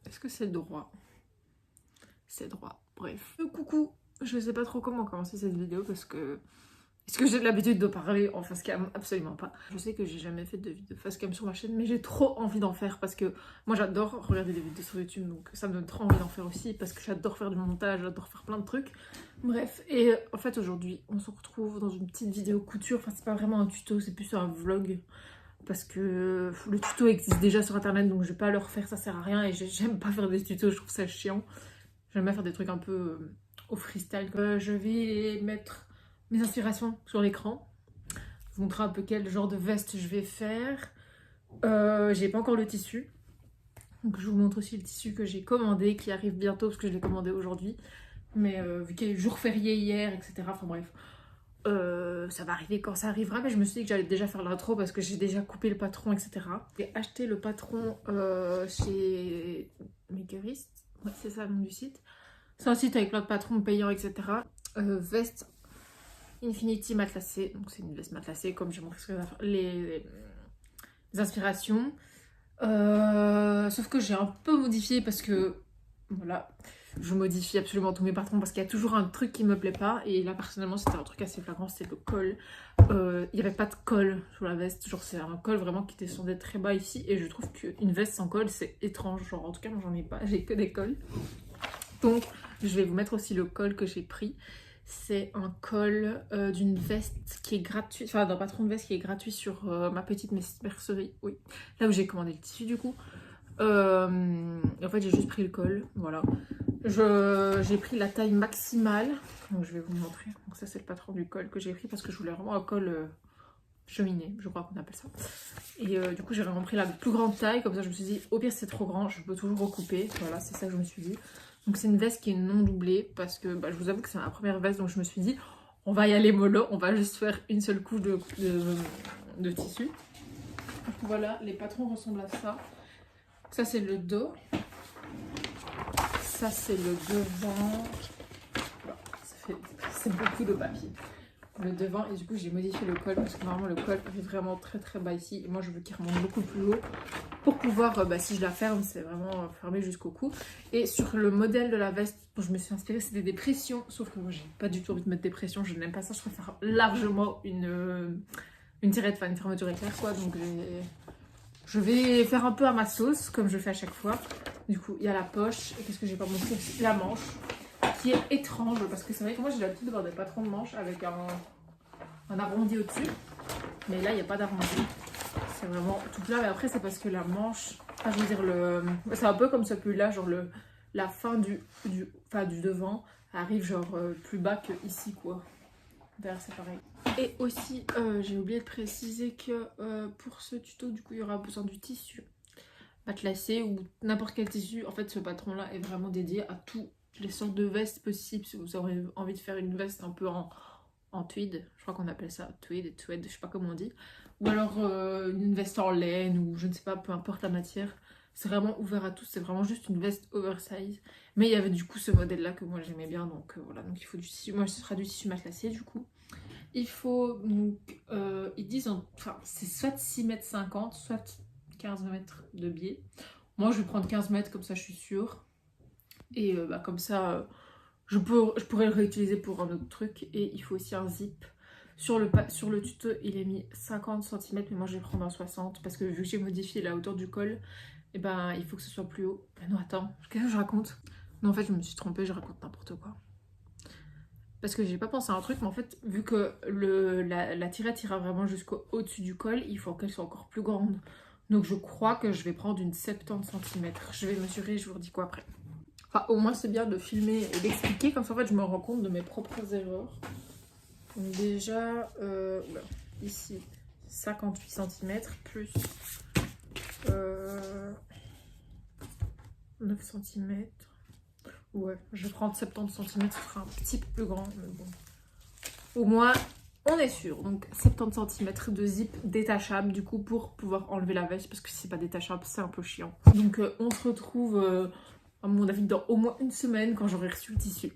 Est-ce que c'est droit? C'est droit. Bref. Coucou. Je sais pas trop comment commencer cette vidéo parce que... Est-ce que j'ai l'habitude de parler en face cam? Absolument pas. Je sais que j'ai jamais fait de vidéo face cam sur ma chaîne, mais j'ai trop envie d'en faire parce que moi j'adore regarder des vidéos sur YouTube, donc ça me donne trop envie d'en faire aussi parce que j'adore faire du montage, j'adore faire plein de trucs. Bref, et en fait aujourd'hui on se retrouve dans une petite vidéo couture, enfin c'est pas vraiment un tuto, c'est plus un vlog parce que le tuto existe déjà sur internet donc je vais pas le refaire, ça sert à rien et j'aime pas faire des tutos, je trouve ça chiant. J'aime bien faire des trucs un peu au freestyle. Je vais mettre mes inspirations sur l'écran. Vous montrer un peu quel genre de veste je vais faire. J'ai pas encore le tissu. Donc je vous montre aussi le tissu que j'ai commandé, qui arrive bientôt parce que je l'ai commandé aujourd'hui. Mais vu qu'il y a eu jour férié hier, etc. Enfin bref. Ça va arriver quand ça arrivera, mais je me suis dit que j'allais déjà faire l'intro parce que j'ai déjà coupé le patron, etc. J'ai acheté le patron chez Makerist. Ouais, c'est ça le nom du site. C'est un site avec plein de patrons payants, etc. Veste Infinity matelassée. Donc c'est une veste matelassée comme j'ai montré les inspirations. Sauf que j'ai un peu modifié parce que voilà, je modifie absolument tous mes patrons parce qu'il y a toujours un truc qui me plaît pas. Et là personnellement c'était un truc assez flagrant, c'était le col. Il n'y avait pas de col sur la veste, genre c'est un col vraiment qui descendait très bas ici. Et je trouve qu'une veste sans col c'est étrange, genre en tout cas moi j'en ai pas, j'ai que des cols. Donc je vais vous mettre aussi le col que j'ai pris. C'est un col d'une veste qui est gratuit, enfin d'un patron de veste qui est gratuit sur ma petite mercerie, oui, là où j'ai commandé le tissu du coup. En fait j'ai juste pris le col, voilà. J'ai pris la taille maximale, donc je vais vous montrer. Donc ça c'est le patron du col que j'ai pris parce que je voulais vraiment un col cheminée, je crois qu'on appelle ça. Et du coup j'ai vraiment pris la plus grande taille, comme ça je me suis dit au pire c'est trop grand, je peux toujours recouper, voilà c'est ça que je me suis dit. Donc c'est une veste qui est non doublée parce que je vous avoue que c'est ma première veste, donc je me suis dit on va y aller mollo, on va juste faire une seule couche de tissu. Donc voilà, les patrons ressemblent à ça. Ça c'est le dos, ça c'est le devant, c'est beaucoup de papier. Le devant et du coup j'ai modifié le col parce que normalement le col est vraiment très très bas ici et moi je veux qu'il remonte beaucoup plus haut pour pouvoir, si je la ferme c'est vraiment fermé jusqu'au cou. Et sur le modèle de la veste dont je me suis inspirée c'était des pressions, sauf que moi j'ai pas du tout envie de mettre des pressions, je n'aime pas ça, je préfère largement une tirette, enfin une fermeture éclair quoi. Donc je vais faire un peu à ma sauce comme je fais à chaque fois. Du coup il y a la poche et qu'est-ce que j'ai pas montré, la manche qui est étrange parce que c'est vrai que moi j'ai l'habitude d'avoir des patrons de manches avec un arrondi au-dessus, mais là il n'y a pas d'arrondi, c'est vraiment tout plat. Mais après c'est parce que la manche, enfin je veux dire c'est un peu comme ce pull là, genre la fin du devant arrive genre plus bas que ici quoi. Derrière c'est pareil. Et aussi j'ai oublié de préciser que pour ce tuto du coup il y aura besoin du tissu matelassé ou n'importe quel tissu. En fait ce patron là est vraiment dédié à tout les sortes de vestes possibles. Si vous aurez envie de faire une veste un peu en tweed, je crois qu'on appelle ça tweed, je sais pas comment on dit, ou alors une veste en laine ou je ne sais pas, peu importe la matière, c'est vraiment ouvert à tous, c'est vraiment juste une veste oversize. Mais il y avait du coup ce modèle là que moi j'aimais bien, donc voilà, donc il faut du tissu, moi ce sera du tissu matelassé du coup. Il faut donc, ils disent, enfin c'est soit 6,50 m, soit 15 mètres de biais. Moi je vais prendre 15 mètres comme ça je suis sûre. Et comme ça, je pourrais le réutiliser pour un autre truc. Et il faut aussi un zip. Sur le tuto, il est mis 50 cm, mais moi je vais prendre un 60 parce que vu que j'ai modifié la hauteur du col, et il faut que ce soit plus haut. Mais non, attends, qu'est-ce que je raconte? Non, en fait, je me suis trompée, je raconte n'importe quoi. Parce que j'ai pas pensé à un truc, mais en fait, vu que la tirette ira vraiment jusqu'au-dessus du col, il faut qu'elle soit encore plus grande. Donc je crois que je vais prendre une 70 cm. Je vais mesurer et je vous redis quoi après. Enfin, au moins, c'est bien de filmer et d'expliquer, comme ça, en fait, je me rends compte de mes propres erreurs. Donc déjà, ici, 58 cm plus 9 cm. Ouais, je vais prendre 70 cm, ce sera un petit peu plus grand, mais bon. Au moins, on est sûr. Donc, 70 cm de zip détachable, du coup, pour pouvoir enlever la veste, parce que si c'est pas détachable, c'est un peu chiant. Donc, on se retrouve... à mon avis dans au moins une semaine quand j'aurai reçu le tissu.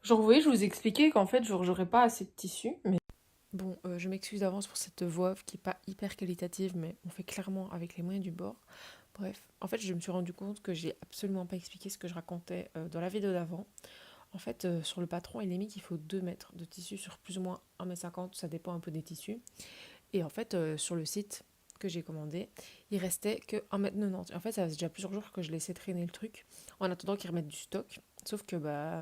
Genre, vous voyez, je vous expliquais qu'en fait, genre, j'aurais pas assez de tissu, mais... Bon, je m'excuse d'avance pour cette voix off qui est pas hyper qualitative, mais on fait clairement avec les moyens du bord. Bref, en fait, je me suis rendu compte que j'ai absolument pas expliqué ce que je racontais dans la vidéo d'avant. En fait, sur le patron, il est mis qu'il faut 2 mètres de tissu sur plus ou moins 1,50 m, ça dépend un peu des tissus. Et en fait, sur le site que j'ai commandé, il restait que 1,90 m. En fait, ça faisait déjà plusieurs jours que je laissais traîner le truc, en attendant qu'ils remettent du stock. Sauf que, bah,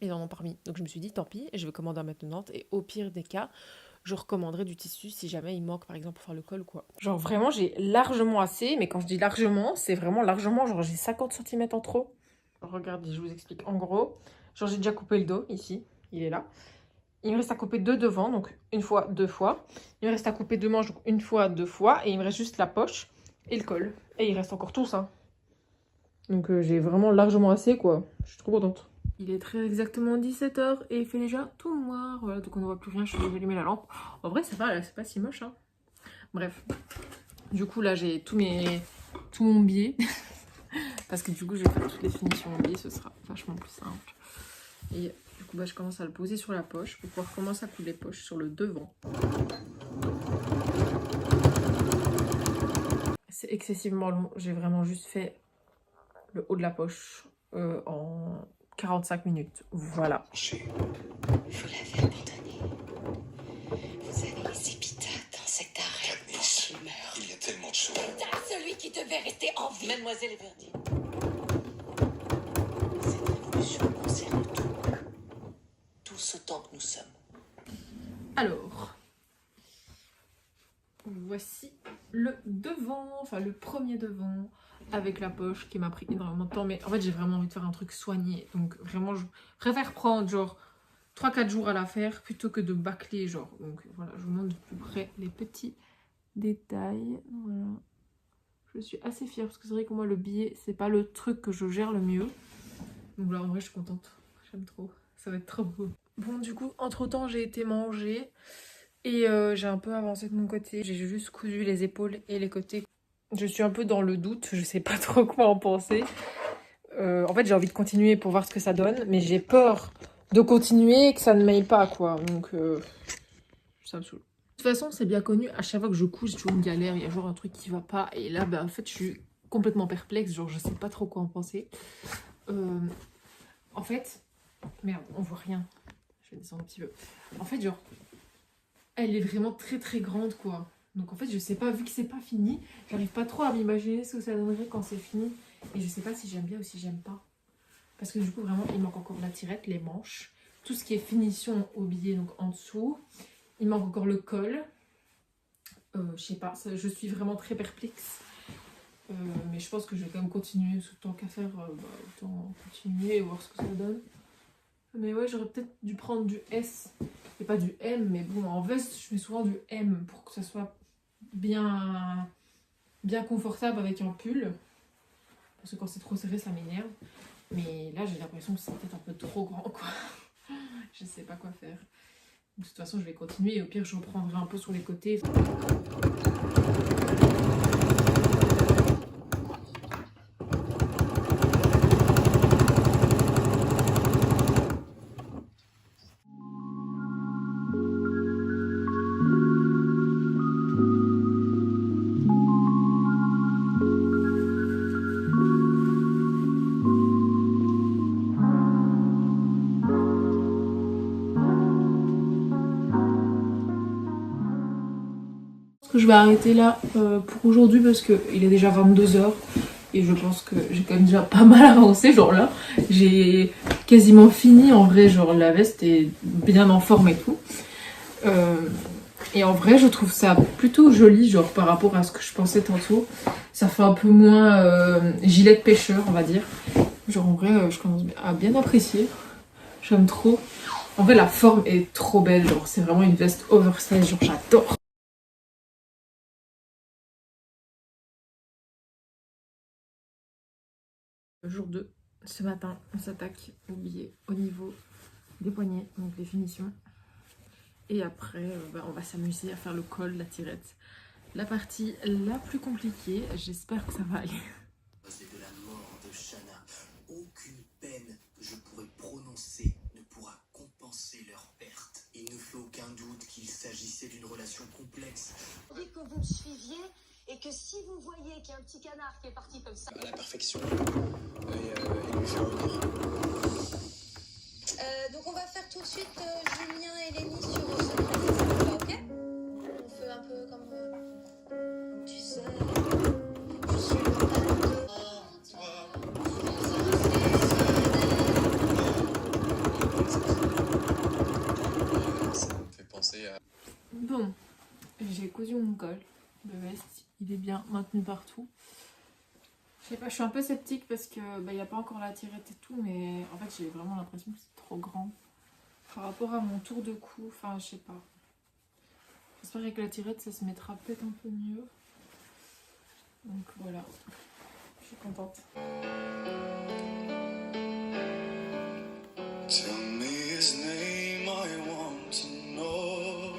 ils en ont pas remis. Donc je me suis dit, tant pis, je vais commander 1,90 m. Et au pire des cas, je recommanderai du tissu si jamais il manque, par exemple, pour faire le col ou quoi. Genre, vraiment, j'ai largement assez. Mais quand je dis largement, c'est vraiment largement. Genre, j'ai 50 cm en trop. Regardez, je vous explique. En gros, genre, j'ai déjà coupé le dos, ici. Il est là. Il me reste à couper 2 devant, donc une fois, 2 fois. Il me reste à couper 2 manches, donc une fois, 2 fois. Et il me reste juste la poche et le col. Et il reste encore tout ça. Donc j'ai vraiment largement assez, quoi. Je suis trop contente. Il est très exactement 17h et il fait déjà tout noir. Voilà, donc on ne voit plus rien. Je vais allumer la lampe. En vrai, ça va, là, c'est pas si moche, hein. Bref. Du coup, là, j'ai tout mon biais. Parce que du coup, je vais faire toutes les finitions en biais. Ce sera vachement plus simple. Et du coup, bah, je commence à le poser sur la poche pour pouvoir commencer à coudre les poches sur le devant. C'est excessivement long. J'ai vraiment juste fait le haut de la poche en 45 minutes. Voilà. Vous l'avez abandonné. Vous avez laissé Pita dans cet arrêt. Katniss, il y a tellement de choses. Pita, celui qui devait rester en vie. Mademoiselle Everdy. Cette révolution concerne tout. Tous autant que nous sommes. Alors, voici le devant, enfin le premier devant, avec la poche qui m'a pris énormément de temps. Mais en fait, j'ai vraiment envie de faire un truc soigné. Donc vraiment, je préfère prendre genre 3-4 jours à la faire plutôt que de bâcler genre. Donc voilà, je vous montre de plus près les petits détails. Voilà. Je suis assez fière parce que c'est vrai que moi le billet, c'est pas le truc que je gère le mieux. Donc là, en vrai, je suis contente. J'aime trop. Ça va être trop beau. Bon, du coup, entre-temps, j'ai été manger. Et j'ai un peu avancé de mon côté. J'ai juste cousu les épaules et les côtés. Je suis un peu dans le doute. Je sais pas trop quoi en penser. En fait, j'ai envie de continuer pour voir ce que ça donne. Mais j'ai peur de continuer et que ça ne m'aille pas, quoi. Donc, ça me saoule. De toute façon, c'est bien connu. À chaque fois que je couds, j'ai toujours une galère. Il y a genre un truc qui va pas. Et là, bah, en fait, je suis complètement perplexe. Genre, je sais pas trop quoi en penser. En fait... Merde, on voit rien. Je vais descendre un petit peu. En fait, genre... Elle est vraiment très très grande, quoi. Donc en fait, je sais pas, vu que c'est pas fini, j'arrive pas trop à m'imaginer ce que ça donnerait quand c'est fini. Et je sais pas si j'aime bien ou si j'aime pas. Parce que du coup, vraiment, il manque encore la tirette, les manches. Tout ce qui est finition au billet, donc en dessous. Il manque encore le col. Je sais pas, ça, je suis vraiment très perplexe. Mais je pense que je vais quand même continuer. Tant qu'à faire, autant continuer et voir ce que ça donne. Mais ouais, j'aurais peut-être dû prendre du S et pas du M. Mais bon, en veste, je mets souvent du M pour que ça soit bien confortable avec un pull. Parce que quand c'est trop serré, ça m'énerve. Mais là, j'ai l'impression que c'est peut-être un peu trop grand, quoi. Je sais pas quoi faire. De toute façon, je vais continuer. Et au pire, je reprendrai un peu sur les côtés. Je vais arrêter là pour aujourd'hui parce qu'il est déjà 22h et je pense que j'ai quand même déjà pas mal avancé. Genre là, j'ai quasiment fini en vrai. Genre la veste est bien en forme et tout. Et en vrai, je trouve ça plutôt joli, genre par rapport à ce que je pensais tantôt. Ça fait un peu moins gilet de pêcheur, on va dire. Genre en vrai, je commence à bien apprécier. J'aime trop. En vrai, la forme est trop belle. Genre, c'est vraiment une veste oversize. Genre, j'adore. Jour 2, ce matin, on s'attaque au billet au niveau des poignets, donc les finitions. Et après, on va s'amuser à faire le col, la tirette. la partie la plus compliquée. J'espère que ça va aller. C'est de la mort de Shanna. Aucune peine que je pourrais prononcer ne pourra compenser leur perte. Il ne fait aucun doute qu'il s'agissait d'une relation complexe. J'ai envie que vous me suiviez et que si vous voyez qu'il y a un petit canard qui est parti comme ça. À la perfection et lui faire honneur. Donc on va faire tout de suite Julien et Lénie sur ce truc, ok? On fait un peu comme tu sais, je suis le rêve de Ça me fait penser à... Bon, j'ai cousu mon col de veste. Il est bien maintenu partout. Je sais pas, je suis un peu sceptique parce que il n'y a pas encore la tirette et tout, mais en fait j'ai vraiment l'impression que c'est trop grand par rapport à mon tour de cou. Enfin, je sais pas. J'espère qu'avec la tirette ça se mettra peut-être un peu mieux. Donc voilà, je suis contente. Tell me his name, I want to know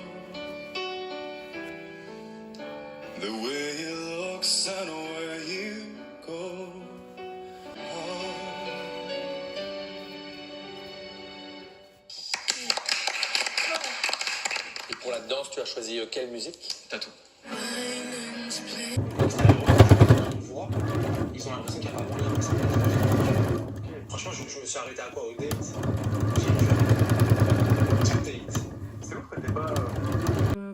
the way he looks and where you go. Et pour la danse, tu as choisi quelle musique? Tatou. Voix, ils ont l'impression qu'il y a pas moyen. Franchement, je me suis arrêté à quoi au date? C'est ouf que t'es pas...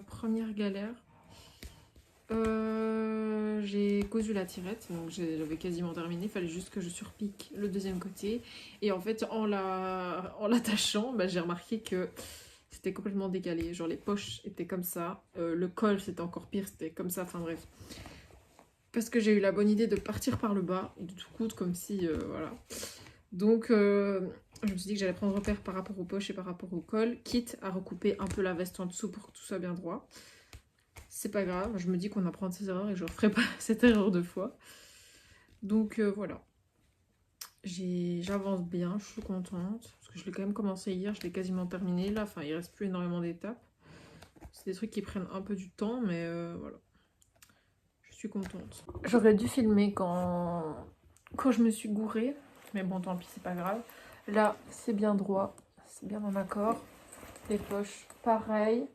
Première galère. J'ai cousu la tirette, donc j'avais quasiment terminé, il fallait juste que je surpique le deuxième côté. Et en fait, en l'attachant, j'ai remarqué que c'était complètement décalé. Genre les poches étaient comme ça, le col c'était encore pire, c'était comme ça, enfin bref. Parce que j'ai eu la bonne idée de partir par le bas et de tout coudre comme si, voilà. Donc je me suis dit que j'allais prendre repère par rapport aux poches et par rapport au col, quitte à recouper un peu la veste en dessous pour que tout soit bien droit. C'est pas grave, je me dis qu'on apprend de ses erreurs et je ne referai pas cette erreur deux fois. Donc voilà. J'avance bien, je suis contente. Parce que je l'ai quand même commencé hier, je l'ai quasiment terminé. Là, enfin, il reste plus énormément d'étapes. C'est des trucs qui prennent un peu du temps, mais voilà. Je suis contente. J'aurais dû filmer quand je me suis gourée. Mais bon, tant pis, c'est pas grave. Là, c'est bien droit. C'est bien en accord. Les poches, pareil.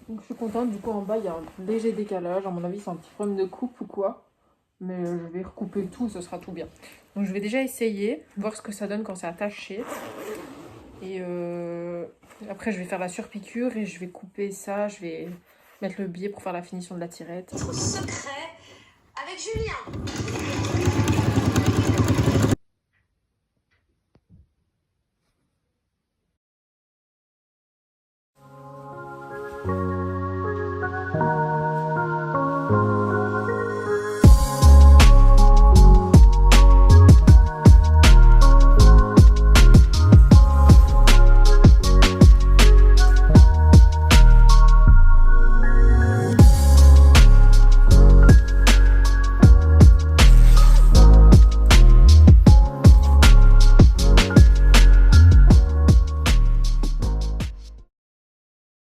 Donc je suis contente, du coup en bas il y a un léger décalage, à mon avis c'est un petit problème de coupe ou quoi. Mais je vais recouper tout, ce sera tout bien. Donc je vais déjà essayer, voir ce que ça donne quand c'est attaché. Et après je vais faire la surpiqûre et je vais couper ça, je vais mettre le biais pour faire la finition de la tirette. Secret avec Julien.